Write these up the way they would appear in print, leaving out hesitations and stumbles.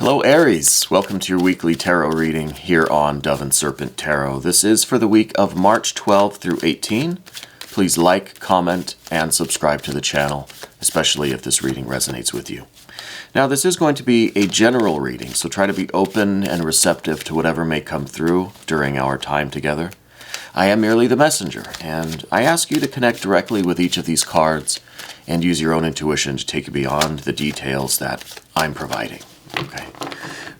Hello Aries, welcome to your weekly tarot reading here on Dove and Serpent Tarot. This is for the week of March 12 through 18. Please like, comment, and subscribe to the channel, especially if this reading resonates with you. Now this is going to be a general reading, so try to be open and receptive to whatever may come through during our time together. I am merely the messenger, and I ask you to connect directly with each of these cards and use your own intuition to take you beyond the details that I'm providing. Okay.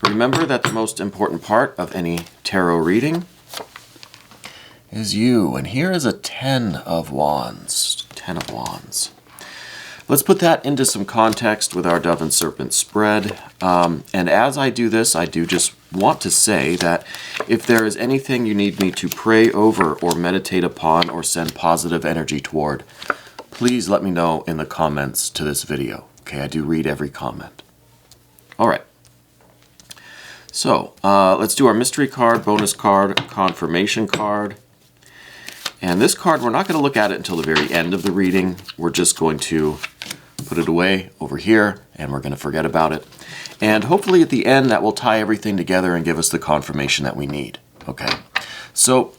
Remember that the most important part of any tarot reading is you. And here is a 10 of Wands. 10 of Wands. Let's put that into some context with our Dove and Serpent spread. And as I do this, I do just want to say that if there is anything you need me to pray over or meditate upon or send positive energy toward, please let me know in the comments to this video. Okay, I do read every comment. All right, so let's do our mystery card, bonus card, confirmation card. And this card, we're not going to look at it until the very end of the reading. We're just going to put it away over here, and we're going to forget about it. And hopefully at the end, that will tie everything together and give us the confirmation that we need. Okay, so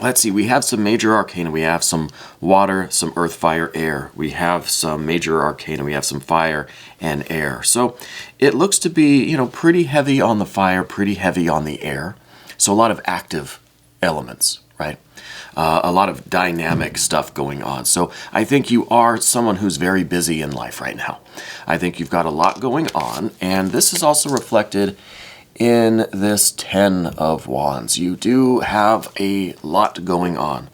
let's see, we have some major arcana. We have some water, some earth, fire, air. We have some major arcana. We have some fire and air. So it looks to be, you know, pretty heavy on the fire, pretty heavy on the air. So a lot of active elements, right? A lot of dynamic stuff going on. So I think you are someone who's very busy in life right now. I think you've got a lot going on, and this is also reflected in this 10 of Wands. You do have a lot going on.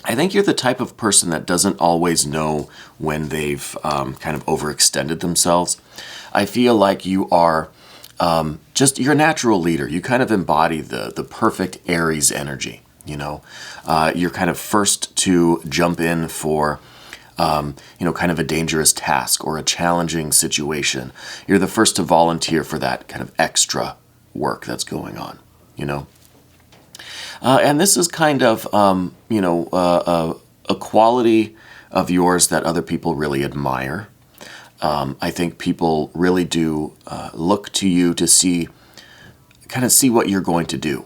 I think you're the type of person that doesn't always know when they've kind of overextended themselves. I feel like you are just, you're a natural leader. You kind of embody the perfect Aries energy, you know. You're kind of first to jump in for you know, kind of a dangerous task or a challenging situation. You're the first to volunteer for that kind of extra work that's going on, you know. And this is kind of, you know, a quality of yours that other people really admire. I think people really do look to you to see, kind of see what you're going to do,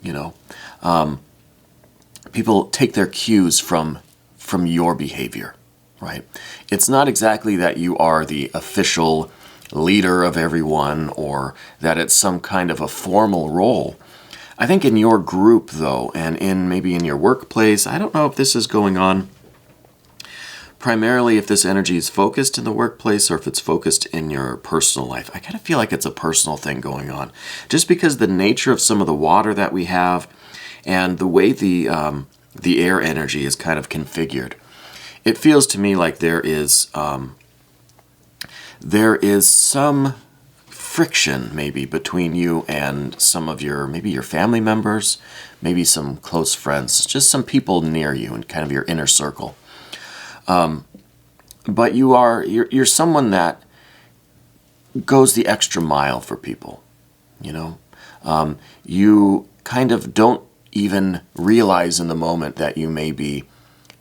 you know. People take their cues from your behavior. Right? It's not exactly that you are the official leader of everyone or that it's some kind of a formal role. I think in your group, though, and maybe in your workplace, I don't know if this is going on primarily if this energy is focused in the workplace or if it's focused in your personal life. I kind of feel like it's a personal thing going on. Just because the nature of some of the water that we have and the way the air energy is kind of configured. It feels to me like there is some friction maybe between you and some of your, maybe your family members, maybe some close friends, just some people near you in kind of your inner circle. But you're someone that goes the extra mile for people, you know. You kind of don't even realize in the moment that you may be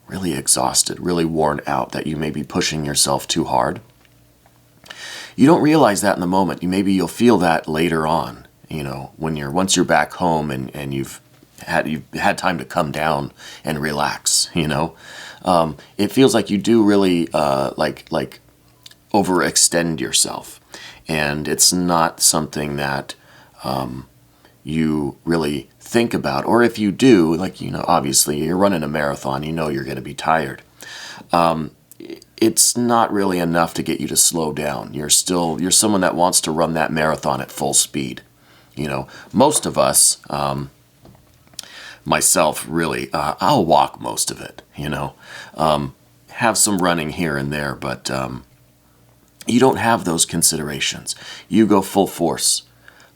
really exhausted, really worn out, that you may be pushing yourself too hard. You don't realize that in the moment. Maybe you'll feel that later on, you know, when once you're back home and you've had time to come down and relax, you know. It feels like you do really like overextend yourself, and it's not something that you really think about, or if you do, like, you know, obviously you're running a marathon, you know you're going to be tired. It's not really enough to get you to slow down. You're someone that wants to run that marathon at full speed. You know, most of us, myself really, I'll walk most of it, you know, have some running here and there, but you don't have those considerations. You go full force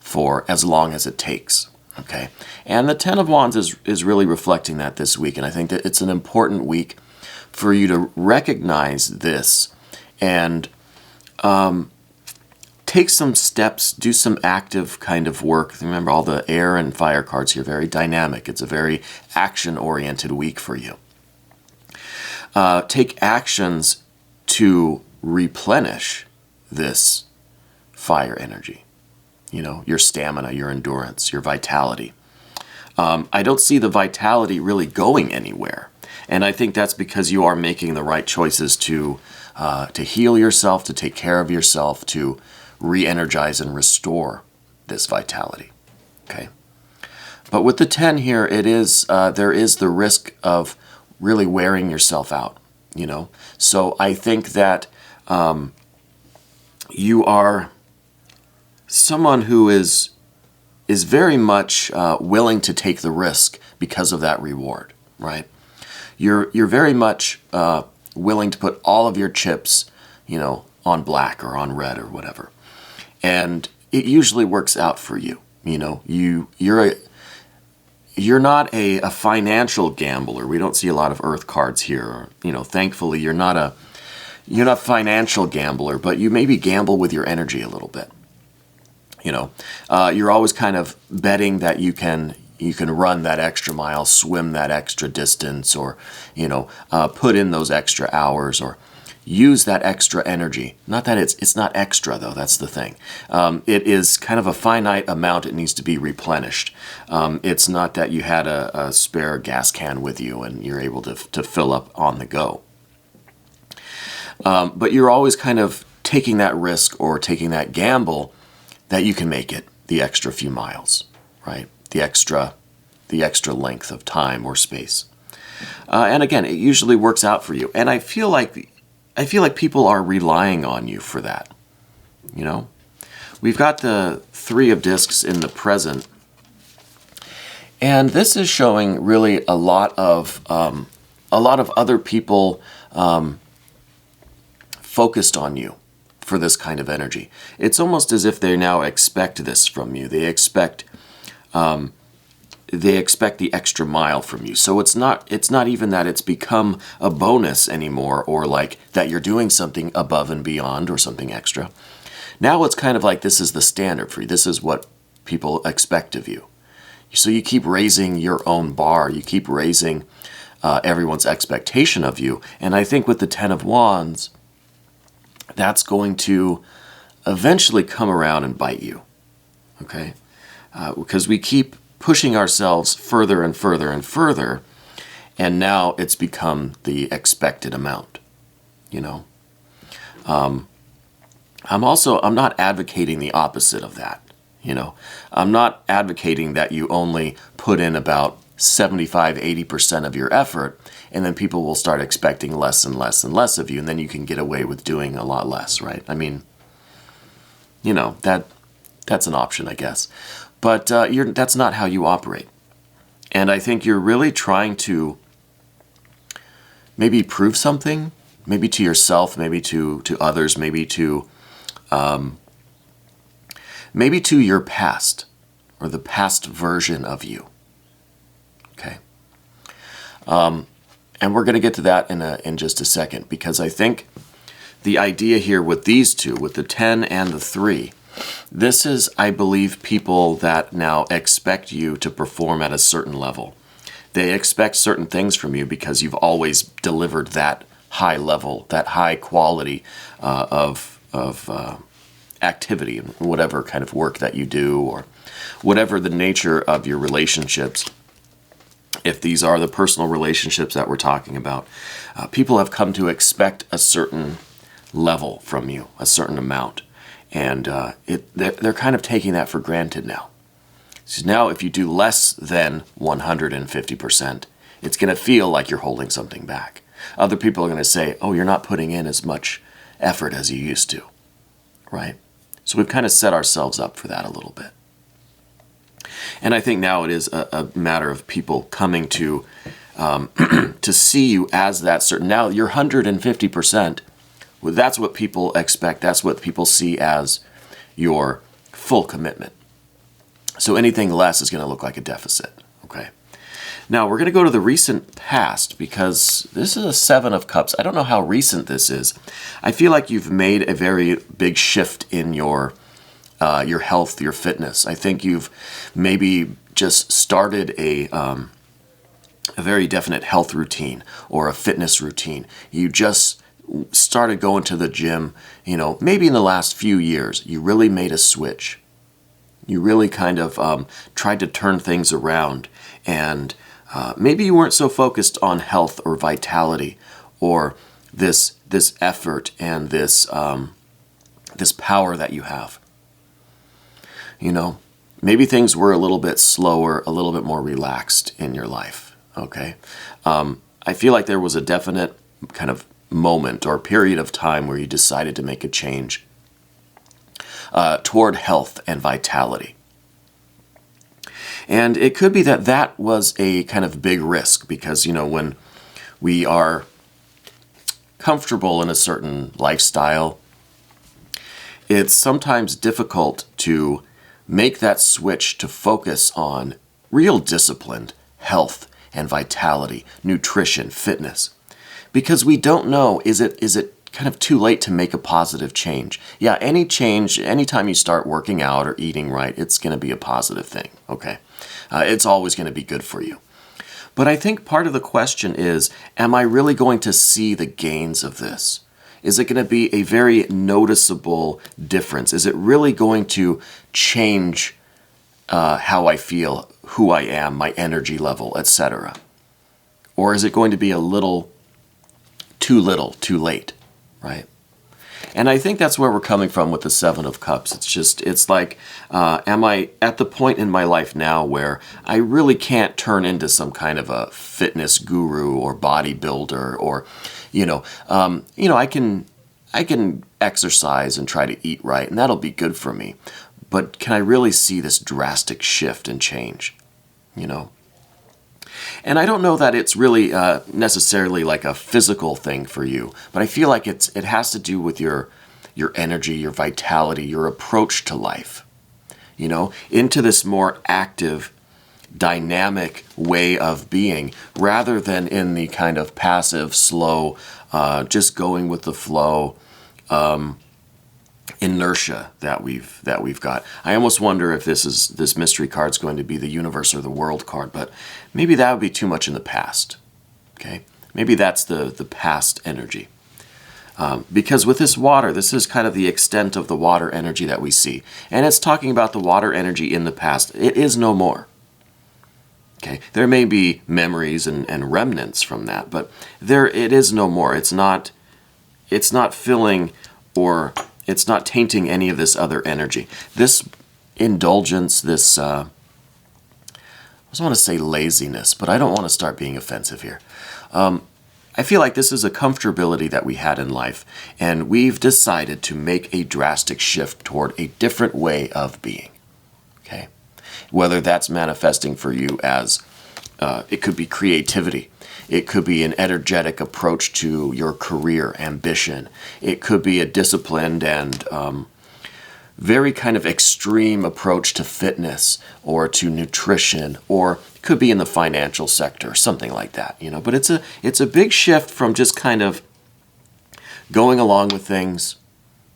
for as long as it takes. Okay, and the 10 of Wands is really reflecting that this week, and I think that it's an important week for you to recognize this and take some steps, do some active kind of work. Remember, all the air and fire cards here, very dynamic. It's a very action-oriented week for you. Take actions to replenish this fire energy. You know, your stamina, your endurance, your vitality. I don't see the vitality really going anywhere. And I think that's because you are making the right choices to heal yourself, to take care of yourself, to re-energize and restore this vitality. Okay. But with the 10 here, it is there is the risk of really wearing yourself out, you know. So I think that you are someone who is very much willing to take the risk because of that reward, right? You're very much willing to put all of your chips, you know, on black or on red or whatever, and it usually works out for you. You know, you're not a financial gambler. We don't see a lot of Earth cards here. You know, thankfully, you're not a financial gambler, but you maybe gamble with your energy a little bit. You know, you're always kind of betting that you can run that extra mile, swim that extra distance, or, you know, put in those extra hours, or use that extra energy. Not that it's not extra, though. That's the thing. It is kind of a finite amount. It needs to be replenished. It's not that you had a spare gas can with you and you're able to fill up on the go. But you're always kind of taking that risk or taking that gamble that you can make it the extra few miles, right? The extra length of time or space. And again, it usually works out for you. And I feel like people are relying on you for that. You know, we've got the 3 of discs in the present, and this is showing really a lot of other people focused on you for this kind of energy. It's almost as if they now expect this from you. They expect the extra mile from you. So it's not even that it's become a bonus anymore, or like that you're doing something above and beyond or something extra. Now it's kind of like this is the standard for you. This is what people expect of you. So you keep raising your own bar. You keep raising everyone's expectation of you. And I think with the 10 of Wands, that's going to eventually come around and bite you. Okay? Because we keep pushing ourselves further and further and further, and now it's become the expected amount, you know. I'm not advocating the opposite of that, you know. I'm not advocating that you only put in about 75-80% of your effort, and then people will start expecting less and less and less of you, and then you can get away with doing a lot less, right? I mean, you know, that's an option, I guess. But that's not how you operate. And I think you're really trying to maybe prove something, maybe to yourself, maybe to others, maybe to your past, or the past version of you. Okay. And we're going to get to that in just a second, because I think the idea here with these two, with the 10 and the 3, this is, I believe, people that now expect you to perform at a certain level. They expect certain things from you because you've always delivered that high level, that high quality of activity, and whatever kind of work that you do, or whatever the nature of your relationships. If these are the personal relationships that we're talking about, people have come to expect a certain level from you, a certain amount. And they're kind of taking that for granted now. So now if you do less than 150%, it's going to feel like you're holding something back. Other people are going to say, oh, you're not putting in as much effort as you used to, right? So we've kind of set ourselves up for that a little bit. And I think now it is a matter of people coming to to see you as that certain. Now you're 150%. Well, that's what people expect. That's what people see as your full commitment. So anything less is going to look like a deficit. Okay. Now we're going to go to the recent past, because this is a 7 of Cups. I don't know how recent this is. I feel like you've made a very big shift in your health, your fitness. I think you've maybe just started a very definite health routine or a fitness routine. You just started going to the gym, you know, maybe in the last few years, you really made a switch. You really kind of tried to turn things around, and maybe you weren't so focused on health or vitality or this effort and this power that you have. You know, maybe things were a little bit slower, a little bit more relaxed in your life. Okay, I feel like there was a definite kind of moment or period of time where you decided to make a change toward health and vitality. And it could be that that was a kind of big risk because, you know, when we are comfortable in a certain lifestyle, it's sometimes difficult to make that switch to focus on real disciplined health and vitality, nutrition, fitness. Because we don't know, is it kind of too late to make a positive change? Yeah, any change, anytime you start working out or eating right, it's going to be a positive thing, okay? It's always going to be good for you. But I think part of the question is, am I really going to see the gains of this? Is it going to be a very noticeable difference? Is it really going to change how I feel, who I am, my energy level, etc.? Or is it going to be a little, too late, right? And I think that's where we're coming from with the Seven of Cups. It's like, am I at the point in my life now where I really can't turn into some kind of a fitness guru or bodybuilder, or, I can exercise and try to eat right, and that'll be good for me. But can I really see this drastic shift and change, And I don't know that it's really necessarily like a physical thing for you, but I feel like it has to do with your energy, your vitality, your approach to life, into this more active, dynamic way of being, rather than in the kind of passive, slow, just going with the flow, inertia that we've got. I almost wonder if this mystery card's going to be the universe or the world card, but maybe that would be too much in the past. Okay, maybe that's the past energy. Because with this water, this is kind of the extent of the water energy that we see, and it's talking about the water energy in the past. It is no more. Okay, there may be memories and remnants from that, but it is no more. It's not filling, or it's not tainting any of this other energy. This indulgence, this, I just want to say laziness, but I don't want to start being offensive here. I feel like this is a comfortability that we had in life, and we've decided to make a drastic shift toward a different way of being. Okay? Whether that's manifesting for you as, it could be creativity. It could be an energetic approach to your career, ambition. It could be a disciplined and very kind of extreme approach to fitness or to nutrition, or it could be in the financial sector, something like that, But it's a big shift from just kind of going along with things,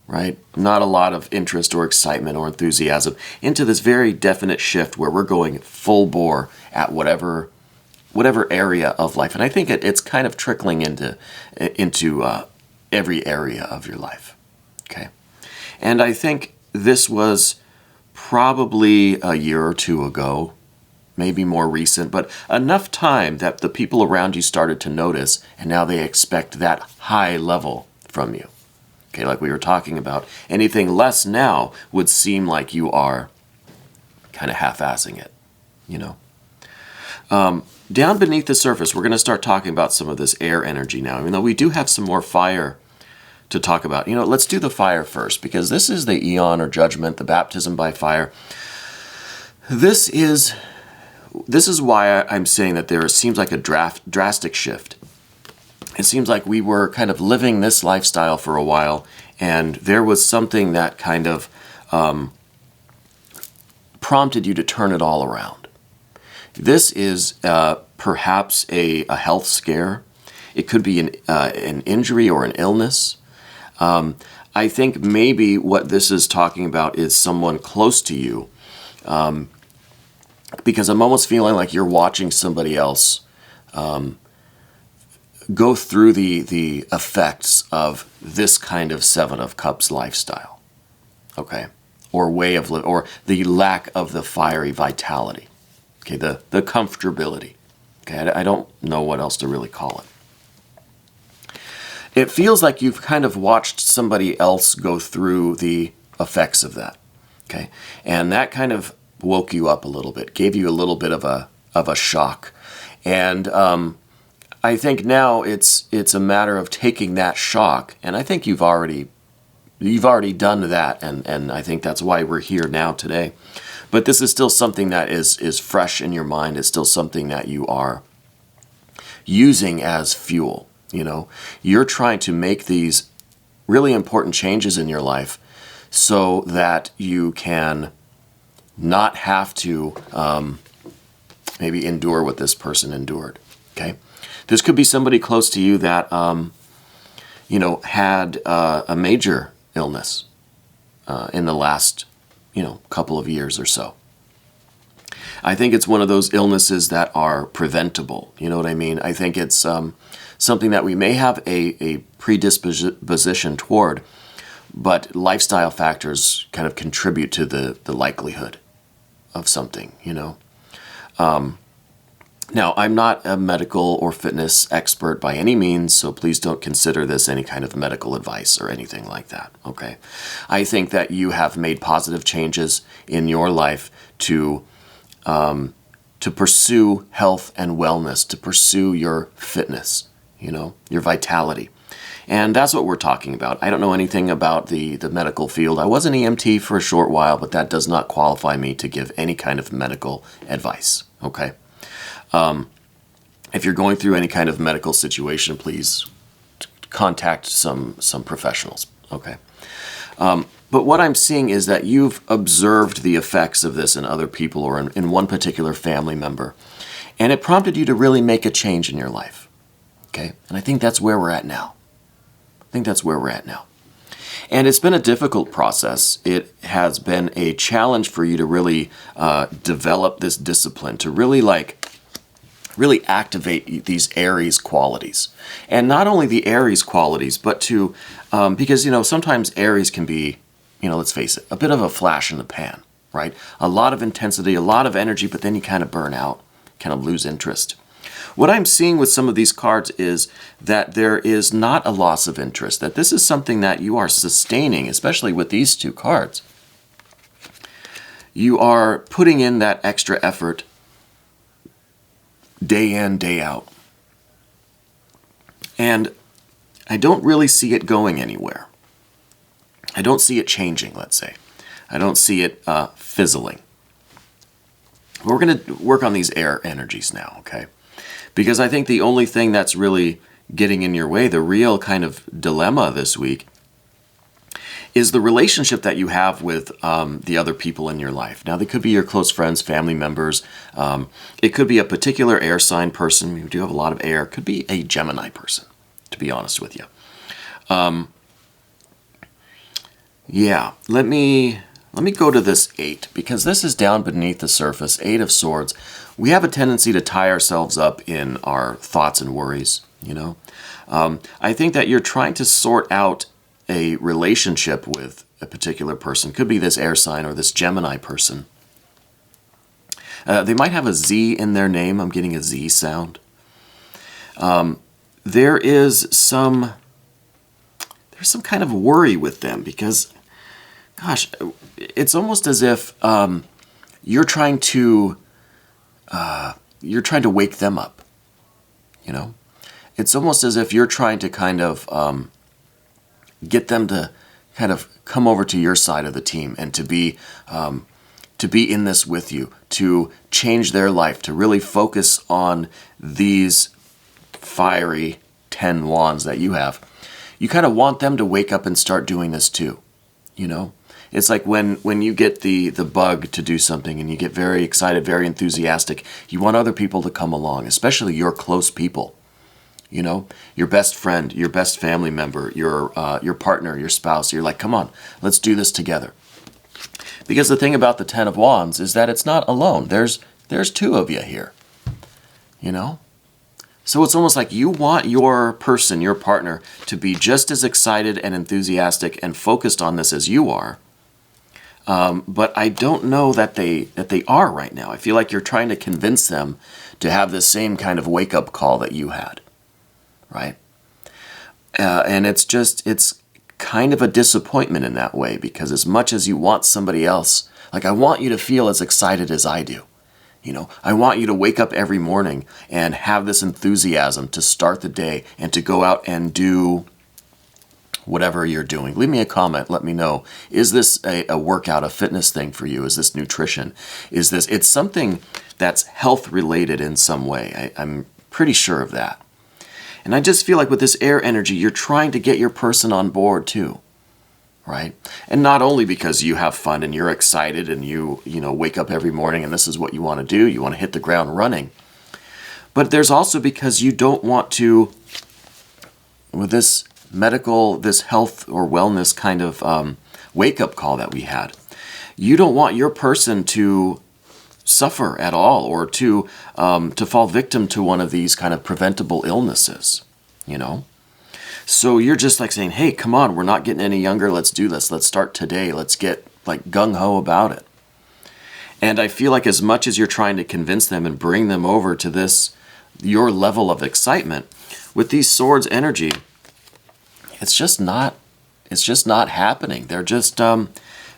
right? Not a lot of interest or excitement or enthusiasm, into this very definite shift where we're going full bore at whatever area of life. And I think it's kind of trickling into every area of your life. Okay. And I think this was probably a year or two ago, maybe more recent, but enough time that the people around you started to notice, and now they expect that high level from you. Okay, like we were talking about, anything less now would seem like you are kind of half-assing it, Down beneath the surface, we're going to start talking about some of this air energy now, even though we do have some more fire to talk about. Let's do the fire first, because this is the eon or judgment, the baptism by fire. This is why I'm saying that there seems like a drastic shift. It seems like we were kind of living this lifestyle for a while, and there was something that kind of prompted you to turn it all around. This is perhaps a health scare. It could be an injury or an illness. I think maybe what this is talking about is someone close to you, because I'm almost feeling like you're watching somebody else go through the effects of this kind of Seven of Cups lifestyle, okay? Or way of living, or the lack of the fiery vitality, okay? The comfortability, okay? I don't know what else to really call it. It feels like you've kind of watched somebody else go through the effects of that, okay? And that kind of woke you up a little bit, gave you a little bit of a shock. And I think now it's a matter of taking that shock, and I think you've already done that, and I think that's why we're here now today. But this is still something that is fresh in your mind. It's still something that you are using as fuel. You know, you're trying to make these really important changes in your life so that you can not have to maybe endure what this person endured, okay? This could be somebody close to you that, you know, had a major illness in the last, you know, couple of years or so. I think it's one of those illnesses that are preventable. You know what I mean? I think it's something that we may have a predisposition toward, but lifestyle factors kind of contribute to the likelihood of something, you know. Now, I'm not a medical or fitness expert by any means, so please don't consider this any kind of medical advice or anything like that, okay? I think that you have made positive changes in your life to pursue health and wellness, to pursue your fitness, you know, your vitality. And that's what we're talking about. I don't know anything about the medical field. I was an EMT for a short while, but that does not qualify me to give any kind of medical advice, okay? If you're going through any kind of medical situation, please contact some professionals, okay? But what I'm seeing is that you've observed the effects of this in other people or in one particular family member, and it prompted you to really make a change in your life, okay? And I think that's where we're at now. And it's been a difficult process. It has been a challenge for you to really develop this discipline, to really activate these Aries qualities. And not only the Aries qualities, but to, because, you know, sometimes Aries can be, you know, let's face it, a bit of a flash in the pan, right? A lot of intensity, a lot of energy, but then you kind of burn out, kind of lose interest. What I'm seeing with some of these cards is that there is not a loss of interest, that this is something that you are sustaining, especially with these two cards. You are putting in that extra effort day in, day out. And I don't really see it going anywhere. I don't see it changing, let's say. I don't see it fizzling. We're going to work on these air energies now, okay? Because I think the only thing that's really getting in your way, the real kind of dilemma this week, is the relationship that you have with the other people in your life. Now, they could be your close friends, family members. It could be a particular air sign person. We do have a lot of air. It could be a Gemini person, to be honest with you. Yeah, let me go to this 8, because this is down beneath the surface, 8 of Swords. We have a tendency to tie ourselves up in our thoughts and worries, you know. I think that you're trying to sort out a relationship with a particular person. Could be this air sign or this Gemini person. They might have a Z in their name. I'm getting a Z sound. There's some kind of worry with them because, gosh, it's almost as if you're trying to wake them up. You know, it's almost as if you're trying to kind of get them to kind of come over to your side of the team and to be in this with you, to change their life, to really focus on these fiery 10 wands that you have. You kind of want them to wake up and start doing this too, you know? It's like when you get the bug to do something and you get very excited, very enthusiastic, you want other people to come along, especially your close people. You know, your best friend, your best family member, your partner, your spouse. You're like, come on, let's do this together. Because the thing about the 10 of Wands is that it's not alone. There's 2 of you here. You know? So it's almost like you want your person, your partner, to be just as excited and enthusiastic and focused on this as you are. But I don't know that they are right now. I feel like you're trying to convince them to have the same kind of wake-up call that you had, right? And it's kind of a disappointment in that way, because as much as you want somebody else, like I want you to feel as excited as I do. You know, I want you to wake up every morning and have this enthusiasm to start the day and to go out and do whatever you're doing. Leave me a comment. Let me know. Is this a workout, a fitness thing for you? Is this nutrition? Is this, it's something that's health related in some way. I'm pretty sure of that. And I just feel like with this air energy, you're trying to get your person on board too. Right? And not only because you have fun and you're excited and you wake up every morning and this is what you want to do, you want to hit the ground running, but there's also because you don't want to, with this medical, this health or wellness kind of wake-up call that we had, you don't want your person to suffer at all or to fall victim to one of these kind of preventable illnesses, you know? So you're just like saying, hey, come on, we're not getting any younger. Let's do this. Let's start today. Let's get like gung-ho about it. And I feel like as much as you're trying to convince them and bring them over to this, your level of excitement, with these swords energy, it's just not happening. They're just,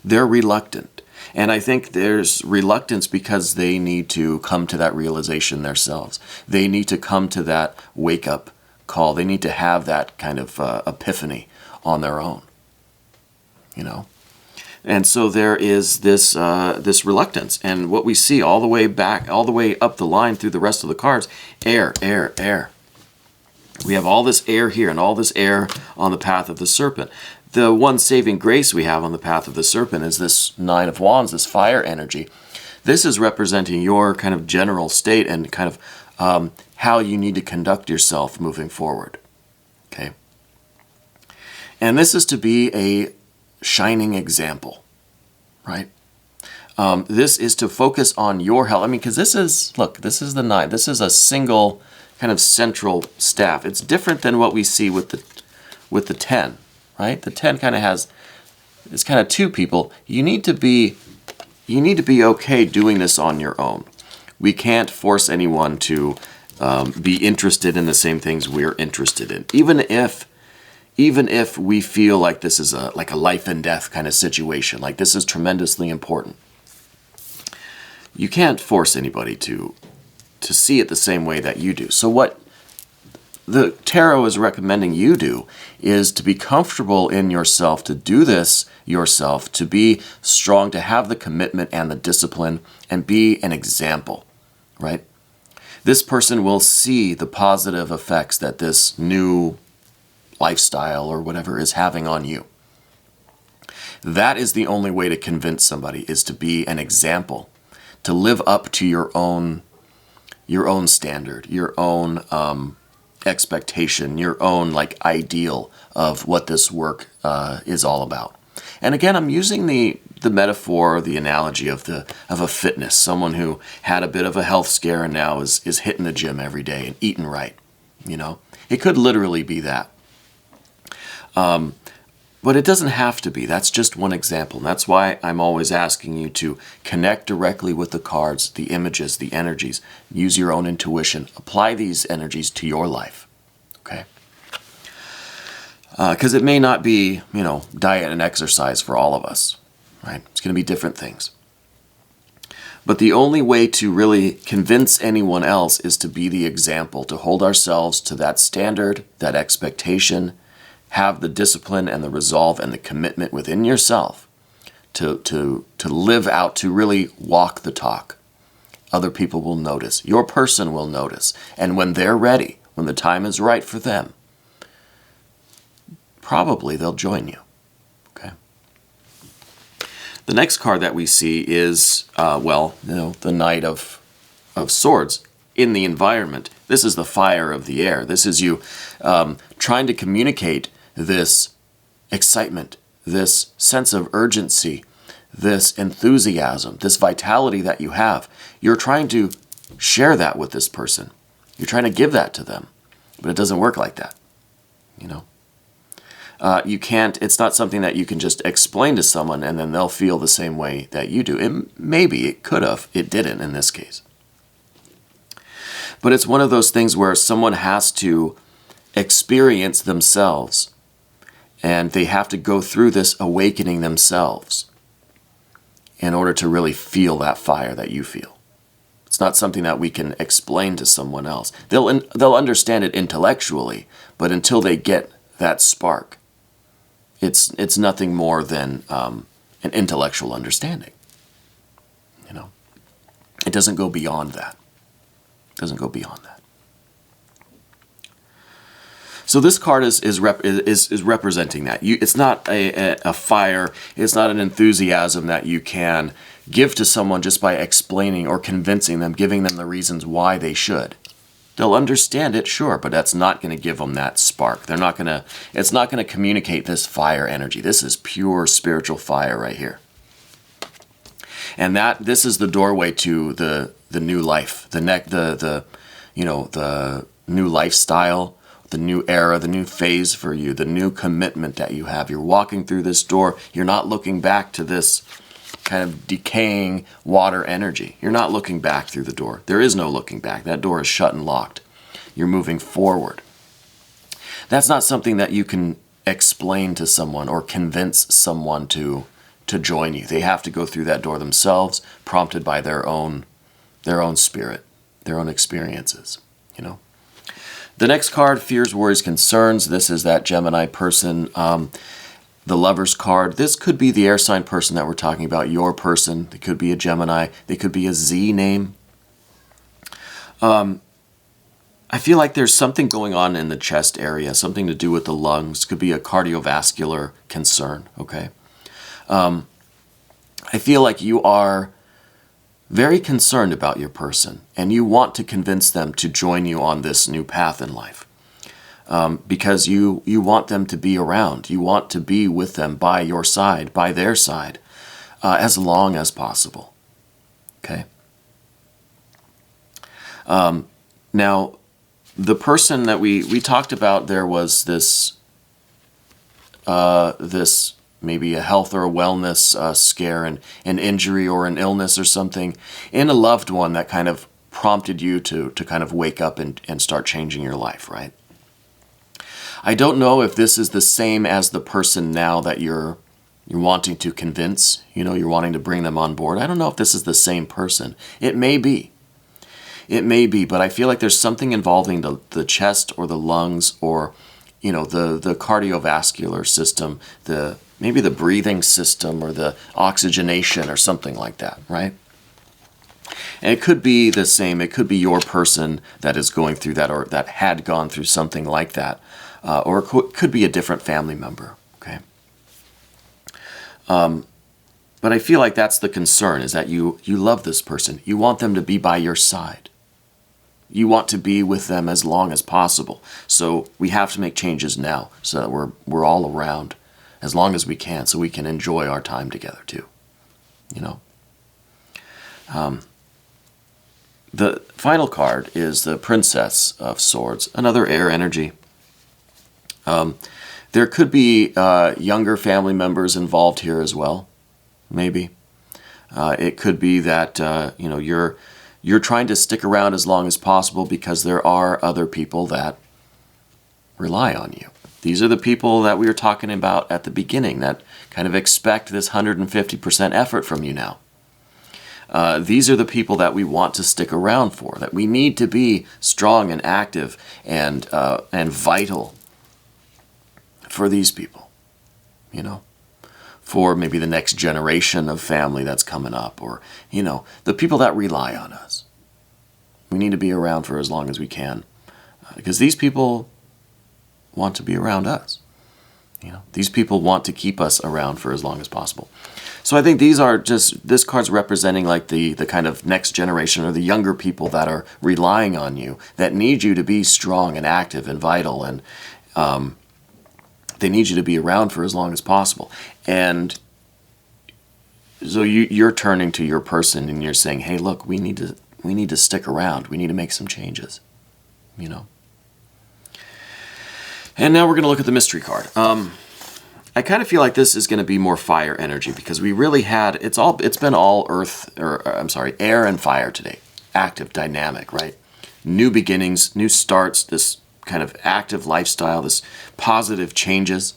they're reluctant. And I think there's reluctance because they need to come to that realization themselves. They need to come to that wake-up call. They need to have that kind of epiphany on their own, you know. And so there is this this reluctance, and what we see all the way back, all the way up the line through the rest of the cards, air, air, air. We have all this air here and all this air on the path of the serpent. The one saving grace we have on the path of the serpent is this Nine of Wands, this fire energy. This is representing your kind of general state and kind of how you need to conduct yourself moving forward. Okay? And this is to be a shining example, right? This is to focus on your health. I mean, because this is, look, this is the 9. This is a single kind of central staff. It's different than what we see with the 10, right? The 10 kind of has, it's kind of two people. You need to be okay doing this on your own. We can't force anyone to be interested in the same things we're interested in, even if we feel like this is like a life and death kind of situation, like this is tremendously important. You can't force anybody to see it the same way that you do. So what the tarot is recommending you do is to be comfortable in yourself, to do this yourself, to be strong, to have the commitment and the discipline, and be an example, right? This person will see the positive effects that this new lifestyle or whatever is having on you. That is the only way to convince somebody, is to be an example, to live up to your own standard, your own expectation, your own like ideal of what this work is all about. And again, I'm using the metaphor, the analogy of a fitness, someone who had a bit of a health scare and now is hitting the gym every day and eating right. You know, it could literally be that. But it doesn't have to be. That's just one example. And that's why I'm always asking you to connect directly with the cards, the images, the energies. Use your own intuition. Apply these energies to your life. Okay? Because it may not be, you know, diet and exercise for all of us. Right? It's going to be different things. But the only way to really convince anyone else is to be the example, to hold ourselves to that standard, that expectation, have the discipline and the resolve and the commitment within yourself to live out, to really walk the talk. Other people will notice. Your person will notice. And when they're ready, when the time is right for them, probably they'll join you. Okay. The next card that we see is, the Knight of Swords in the environment. This is the fire of the air. This is you trying to communicate this excitement, this sense of urgency, this enthusiasm, this vitality that you have. You're trying to share that with this person. You're trying to give that to them, but it doesn't work like that, you know. You can't, it's not something that you can just explain to someone and then they'll feel the same way that you do. Maybe it could have, it didn't in this case. But it's one of those things where someone has to experience themselves and they have to go through this awakening themselves in order to really feel that fire that you feel. It's not something that we can explain to someone else. They'll understand it intellectually, but until they get that spark, it's nothing more than an intellectual understanding. You know, it doesn't go beyond that. It doesn't go beyond that. So this card is representing that. It's not a fire. It's not an enthusiasm that you can give to someone just by explaining or convincing them, giving them the reasons why they should. They'll understand it, sure, but that's not going to give them that spark. They're not going to. It's not going to communicate this fire energy. This is pure spiritual fire right here, and this is the doorway to the new life, the new lifestyle, the new era, the new phase for you, the new commitment that you have. You're walking through this door. You're not looking back to this kind of decaying water energy. You're not looking back through the door. There is no looking back. That door is shut and locked. You're moving forward. That's not something that you can explain to someone or convince someone to join you. They have to go through that door themselves, prompted by their own spirit, their own experiences, you know. The next card, Fears, Worries, Concerns. This is that Gemini person. The Lover's card. This could be the air sign person that we're talking about, your person. It could be a Gemini. They could be a Z name. I feel like there's something going on in the chest area, something to do with the lungs. Could be a cardiovascular concern, okay? I feel like you are very concerned about your person, and you want to convince them to join you on this new path in life. Because you want them to be around. You want to be with them, by your side, by their side, as long as possible. Okay? Now, the person that we talked about, there was this maybe a health or a wellness scare, an injury or an illness or something in a loved one that kind of prompted you to kind of wake up and start changing your life, right? I don't know if this is the same as the person now that you're wanting to convince, you know, you're wanting to bring them on board. I don't know if this is the same person. It may be. It may be, but I feel like there's something involving the chest or the lungs or, you know, the cardiovascular system, maybe the breathing system or the oxygenation or something like that, right? And it could be the same. It could be your person that is going through that or that had gone through something like that. Or it could be a different family member, okay? But I feel like that's the concern, is that you love this person. You want them to be by your side. You want to be with them as long as possible. So we have to make changes now so that we're all around as long as we can, so we can enjoy our time together too, you know? The final card is the Princess of Swords, another air energy. There could be younger family members involved here as well, maybe. It could be that you know, you're trying to stick around as long as possible because there are other people that rely on you. These are the people that we were talking about at the beginning that kind of expect this 150% effort from you now. These are the people that we want to stick around for, that we need to be strong and active and vital for these people, you know, for maybe the next generation of family that's coming up, or, you know, the people that rely on us. We need to be around for as long as we can, because these people want to be around us. You know, these people want to keep us around for as long as possible. So I think these are just, this card's representing like the kind of next generation or the younger people that are relying on you, that need you to be strong and active and vital, and they need you to be around for as long as possible. And so you're turning to your person and you're saying, hey, look, we need to stick around. We need to make some changes. you know. And now we're going to look at the mystery card. I kind of feel like this is going to be more fire energy because we really had, it's been all earth, or I'm sorry, air and fire today. Active, dynamic, right? New beginnings, new starts, this kind of active lifestyle, this positive changes.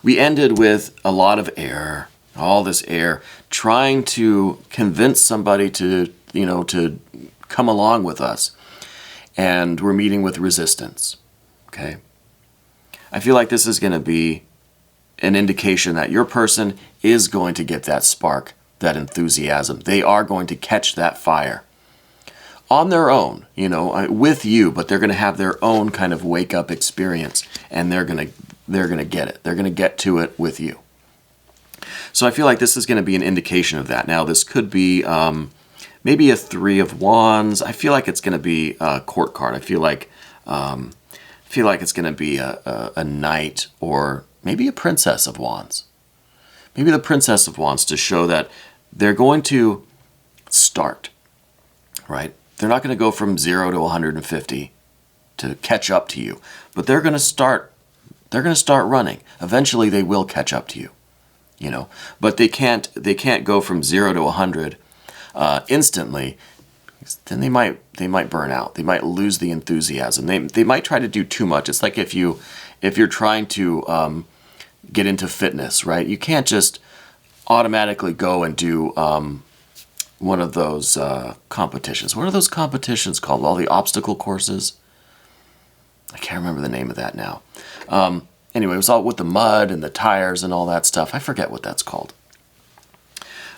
We ended with a lot of air, all this air, trying to convince somebody to, you know, to come along with us. And we're meeting with resistance, okay? I feel like this is going to be an indication that your person is going to get that spark, that enthusiasm. They are going to catch that fire on their own, you know, with you, but they're going to have their own kind of wake-up experience, and they're going to get it. They're going to get to it with you. So I feel like this is going to be an indication of that. Now, this could be maybe a 3 of Wands. I feel like it's going to be a court card. I feel like it's going to be a knight or maybe a princess of Wands. Maybe the princess of Wands, to show that they're going to start, right? They're not going to go from 0 to 150 to catch up to you, but they're going to start running. Eventually they will catch up to you, you know, but they can't go from 0 to 100 instantly. Then they might burn out. They might lose the enthusiasm. They might try to do too much. It's like if you're trying to get into fitness, right? You can't just automatically go and do one of those competitions. What are those competitions called? All the obstacle courses? I can't remember the name of that now. Anyway, it was all with the mud and the tires and all that stuff. I forget what that's called.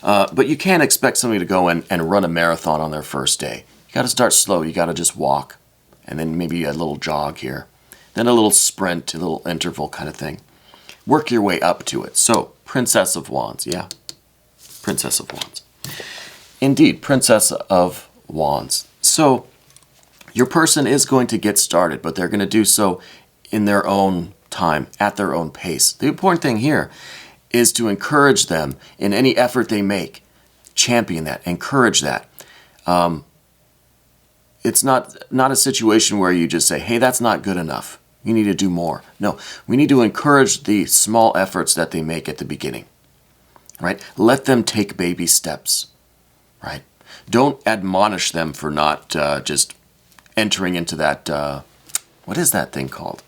But you can't expect somebody to go and run a marathon on their first day. You got to start slow. You got to just walk, and then maybe a little jog here, then a little sprint, a little interval kind of thing. Work your way up to it. So, Princess of Wands, yeah, Princess of Wands. Indeed, Princess of Wands. So, your person is going to get started, but they're going to do so in their own time, at their own pace. The important thing here is to encourage them in any effort they make. Champion that, encourage that. It's not a situation where you just say, hey, that's not good enough. You need to do more. No, we need to encourage the small efforts that they make at the beginning, right? Let them take baby steps, right? Don't admonish them for not just entering into that, what is that thing called?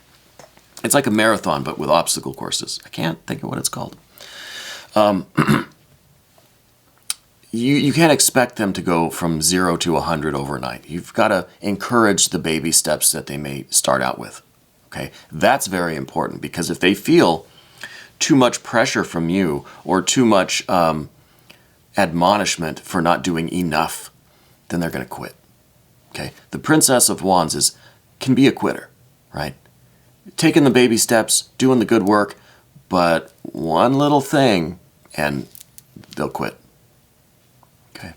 It's like a marathon, but with obstacle courses. I can't think of what it's called. You can't expect them to go from 0 to 100 overnight. You've got to encourage the baby steps that they may start out with. Okay, that's very important, because if they feel too much pressure from you or too much admonishment for not doing enough, then they're going to quit. Okay, the Princess of Wands can be a quitter, right? Taking the baby steps, doing the good work, but one little thing and they'll quit. Okay,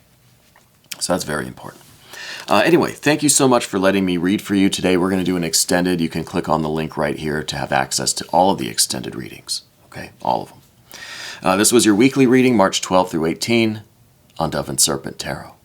so that's very important. Anyway, thank you so much for letting me read for you today. We're going to do an extended. You can click on the link right here to have access to all of the extended readings. Okay, all of them. This was your weekly reading, March 12 through 18, on Dove and Serpent Tarot.